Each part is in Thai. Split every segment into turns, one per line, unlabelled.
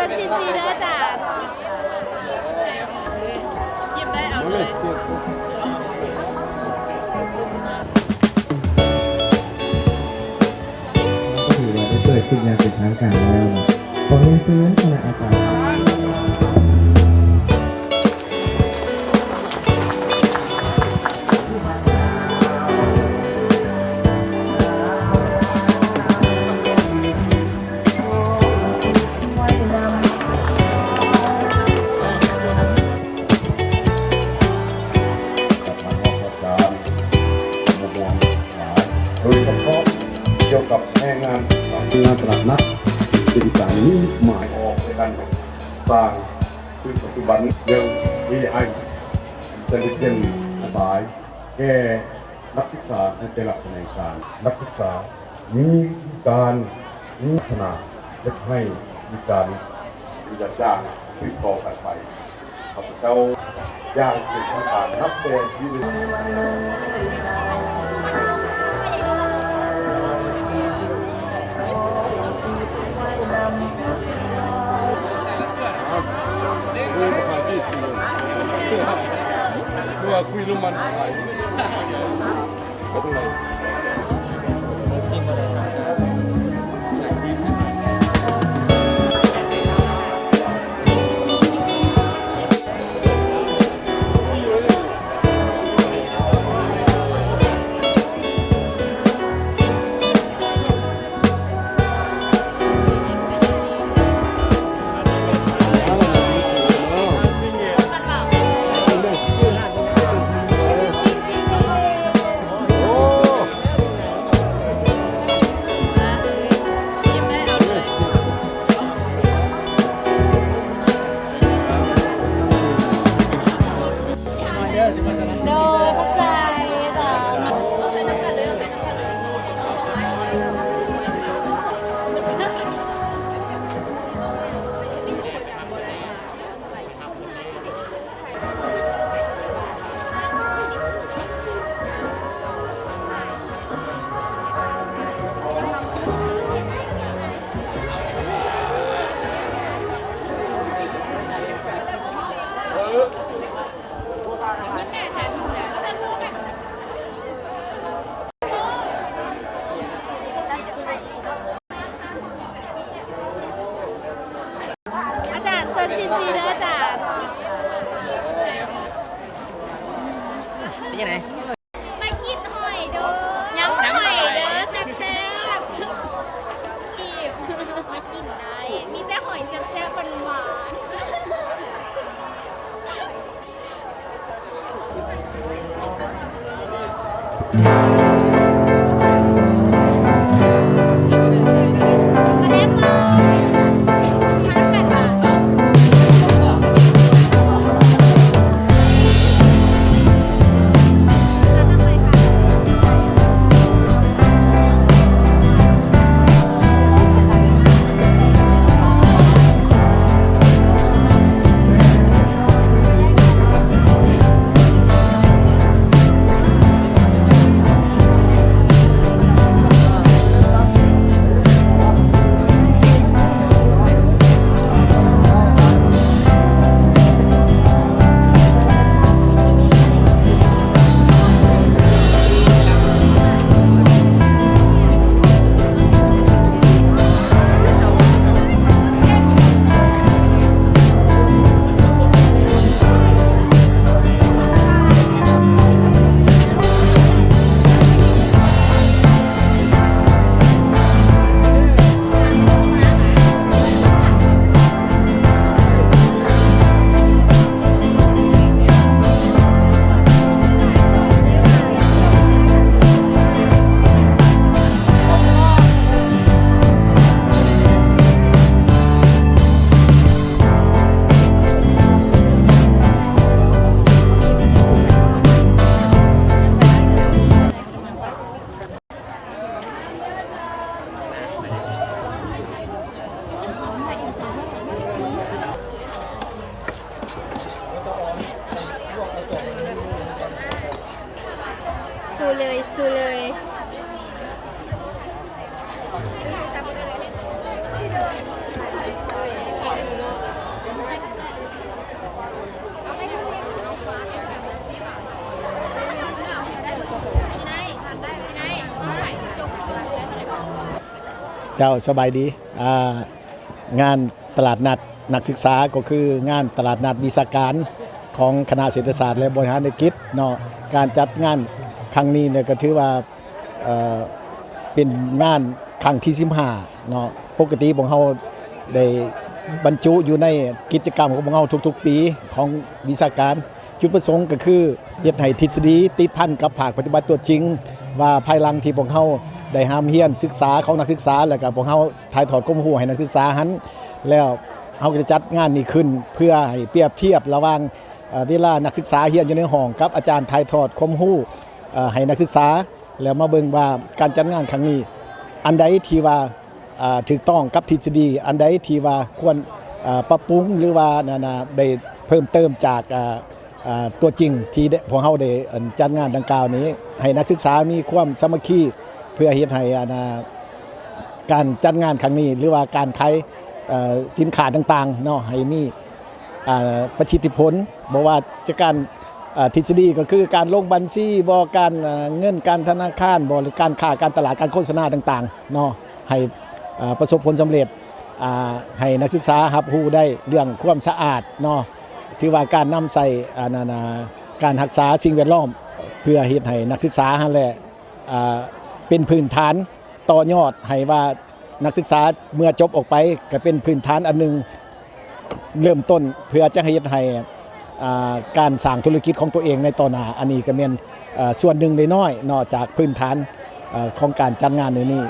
ญสิ้นปีเด้ออาจารย์หยิบได้เอาเลย
ก็ถือว่าได้เปิดขึ้นอย่างเป็นทางการแล้วขอเรียนเชิญคณะอาจารย์
โดยเฉพาะเกี่ยวกับแรงงานงานตลาดนัดเป็นการนี้หมายออกในการสร้างคือปัจจุบันเรื่อง AI จะได้เป็นสบายแก่นักศึกษาในแต่ละแผนงการนักศึกษามีการพัฒนาและให้มีการมีจัดจ้างติดต่อกันไปข้าพเจ้าย่างเป็นทางการนับแต่ที่ว่าคุยลงมันไปก็ต้องเลย
โดยเข้าใจจ้ะอาจารย์เชิญสิ้นปีเด้ออาจารย์
เป็นยังไง
มากินหอยเด้อยำหอยเด้อแซ่บๆมากินได้มีแต่หอยแซ่บๆหวานแสดงมาน้ำกันบ่สู้เลยสู้เลย
เจ้าสบายดีงานตลาดนัดนักศึกษาก็คืองานตลาดนัดวิชาการของคณะเศรษฐศาสตร์และบริหารธุรกิจเนาะการจัดงานครั้งนี้เนี่ยก็ถือว่าเป็นงานครั้งที่15เนาะปกติของเฮาได้บรรจุอยู่ในกิจกรรมของเฮาทุกๆปีของวิชาการจุดประสงค์ก็คือเฮ็ดให้ทฤษฎีติดพันกับภาคปฏิบัติตัวจริงว่าภายหลังที่พวกเฮาได้ห้ามเรียนศึกษาของนักศึกษาแล้วก็พวกเฮาถ่ายทอดความรู้ให้นักศึกษาหันแล้วเฮาก็จะจัดงานนี้ขึ้นเพื่อให้เปรียบเทียบระหว่างเวลานักศึกษาเรียนอยู่ในห้องกับอาจารย์ถ่ายทอดความรู้ให้นักศึกษาแล้วมาเบิ่งว่าการจัดงานครั้งนี้อันใดที่ว่าถูกต้องกับทฤษฎีอันใดที่ว่าควรปรับปรุงหรือว่าได้เพิ่มเติมจากตัวจริงที่พวกเฮาได้จัดงานดังกล่าวนี้ให้นักศึกษามีความสามัคคีเพื่อเฮ็ดให้การจัดงานครั้งนี้หรือว่าการขายสินค้าต่างๆเนาะให้มีประสิทธิผลบ่ว่าจะการทฤษฎีก็คือการลงบัญชีบ่การเงินการธนาคารบ่หรือการค้าการตลาดการโฆษณาต่างๆเนาะให้ประสบผลสำเร็จให้นักศึกษารับรู้ได้เรื่องความสะอาดเนาะที่ว่าการนำใส่การรักษาสิ่งแวดล้อมเพื่อเฮ็ดให้นักศึกษาหั่นแหละเป็นพื้นฐานต่อยอดให้ว่านักศึกษาเมื่อจบออกไปก็เป็นพื้นฐานอันนึงเริ่มต้นเพื่อจะให้เฮ็ดให้การสร้างธุรกิจของตัวเองในต่อหน้าอันนี้ก็เป็นส่วนหนึ่งน้อยๆนอกจากพื้นฐานของการจัดงานนี้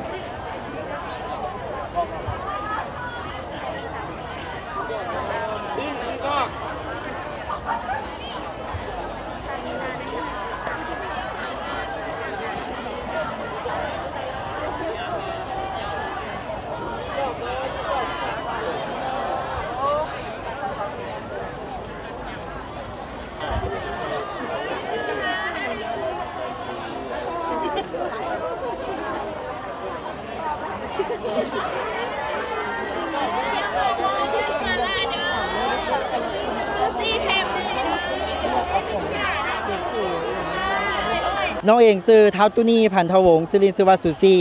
น้องเองซื้อเท้าตุนีพันธวงศ์ศิรินทร์สุวัสดิ์สุซี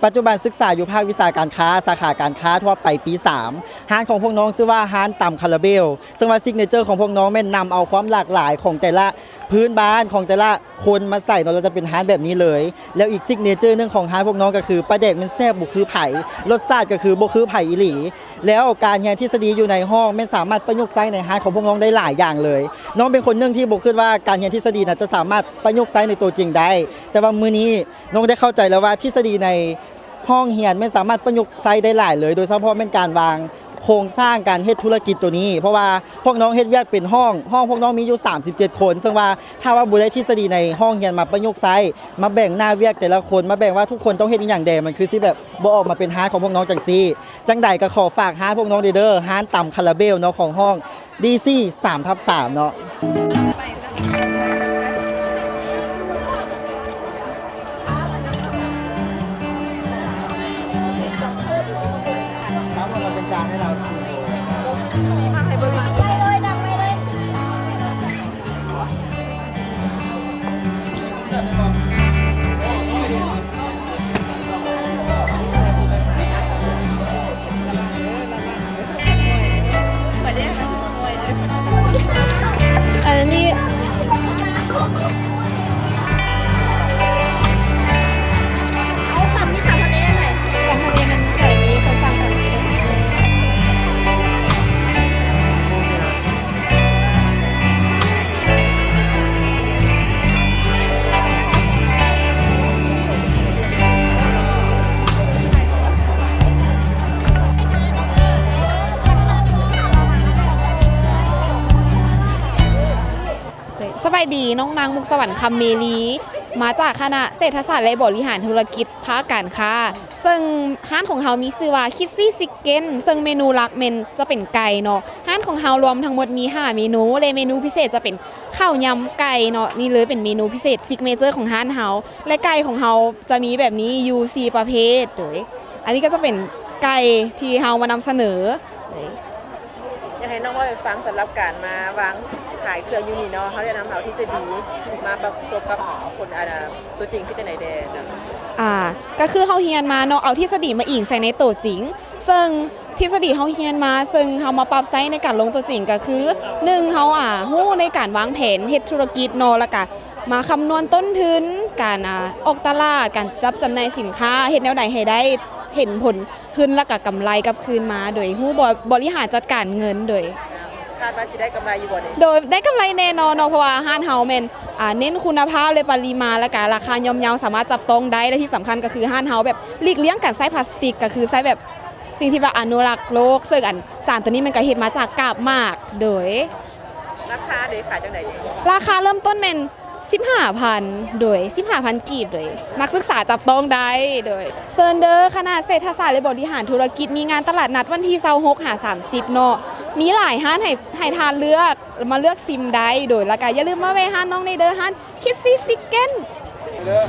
ปัจจุบันศึกษาอยู่ภาควิชาการค้าสาขาการค้าทั่วไปปี3ร้านของพวกน้องชื่อว่าร้านตำคาราเบลซึ่งว่าซิกเนเจอร์ของพวกน้องแม่นนำเอาความหลากหลายของแต่ละพื้นบ้านของแต่ละคนมาใส่เราจะเป็นร้านแบบนี้เลยแล้วอีกซิกเนเจอร์นึงของร้านพวกน้องก็คือปลาแดกมันแซ่บบุคือไผ่รสชาติก็คือบุคือไผ่อีหลีแล้วการเรียนทฤษฎีอยู่ในห้องไม่สามารถประยุกต์ใช้ในร้านของพวกน้องได้หลายอย่างเลยน้องเป็นคนนึงที่บอกขึ้นว่าการเรียนทฤษฎีจะสามารถประยุกต์ใช้ในตัวจริงได้แต่ว่ามื้อนี้น้องได้เข้าใจแล้วว่าทฤษฎีในห้องเรียนไม่สามารถประยุกต์ใช้ได้หลายเลยโดยเฉพาะเป็นการวางโครงสร้างการเฮ็ดธุรกิจตัวนี้เพราะว่าพวกน้องเฮ็ดเวียกเป็นห้องพวกน้องมีอยู่37คนซึ่งว่าถ้าว่าบ่ได้ทฤษฎีในห้องเรียนมาประยุกต์ใช้มาแบ่งหน้าเวียกแต่ละคนมาแบ่งว่าทุกคนต้องเฮ็ดอีหยังแดมันคือสิแบบบ่ออกมาเป็นฮาร์ดของพวกน้องจังซี่จังใดก็ขอฝากฮาร์ดพวกน้องเด้อฮาร์ดต่ำคาราเบลเนาะของห้อง DC 3/3 เนาะให้เรา
อันนี้เอาต่ำนี่ต่ำทะเลอะไรต่ำทะเลมันเกิดมีคนฟังแบบนี้สบายดีน้องนางมุกสวรรค์คำเมลีมาจากคณะเศรษฐศาสตร์และบริหารธุรกิจภาคการค้าซึ่งร้านของเฮามีชื่อว่าคิดซี่ซิกเก้นซึ่งเมนูหลักเมนจะเป็นไก่เนาะร้านของเฮารวมทั้งหมดมี5เมนูและเมนูพิเศษจะเป็นข้าวยำไก่เนาะนี่เลยเป็นเมนูพิเศษซิกเนเจอร์ของร้านเฮาและไก่ของเฮาจะมีแบบนี้อยู่4ประเภทเลยอันนี้ก็จะเป็นไก่ที่เฮามานำเสนอ
อยากให้น้องว่าไปฟังสำหรับการมาวางขายเครื่องยูนิเนาะเขาจะนำเอาทฤษฎีมาประสบกับคนตัวจริงที่จะไหนแดน
ก็คือเฮาเฮียนมาเนาะเอาทฤษฎีมาอิงใส่ในตัวจริง ซึ่งทฤษฎีเฮาเฮียนมาซึ่งเฮามาปรับใช้ในการลงตัวจริงก็คือ1เฮาฮู้ในการวางแผนเฮ็ดธุรกิจเนาะแล้วก็มาคำนวณต้นทุนการออกตลาดการจับจำหน่ายสินค้าเฮ็ดแนวใดให้ได้เห็นผลขึ้นแล้วก็กำไรกลับคืนมาโดยฮู้บริหารจัดการเงินโดย
คาดว่าสิได้กำไรอยู่บ่เนี่ย
โดยได้กำไรแน่นอนเนาะเพราะว่าห้านเฮาแม่นเน้นคุณภาพเลยปริมาณและก็ราคาย่อมเยาสามารถจับต้องได้และที่สำคัญก็คือห้านเฮาแบบหลีกเลี่ยงการใช้พลาสติกก็คือใช้แบบสิ่งที่ว่าอนุรักษ์โลกซึ่งจานตัวนี้มันก็เฮ็ดมาจากกาบหมากโดย
ราคาเด้ขายจังได๋
ราคาเริ่มต้นแม่น15,000 โดย 15,000 กีบโดยนักศึกษาจับต้องได้โดยเซิร์นเดอร์คณะเศรษฐศาสตร์และบริหารธุรกิจมีงานตลาดนัดวันที่26-30เนาะมีหลายห้านให้ทานเลือกมาเลือกซิมได้โดยแล้วก็อย่าลืมมาแวะห้านน้องในเด้อห้านคิดซี่ซิกเก้น
เด้อ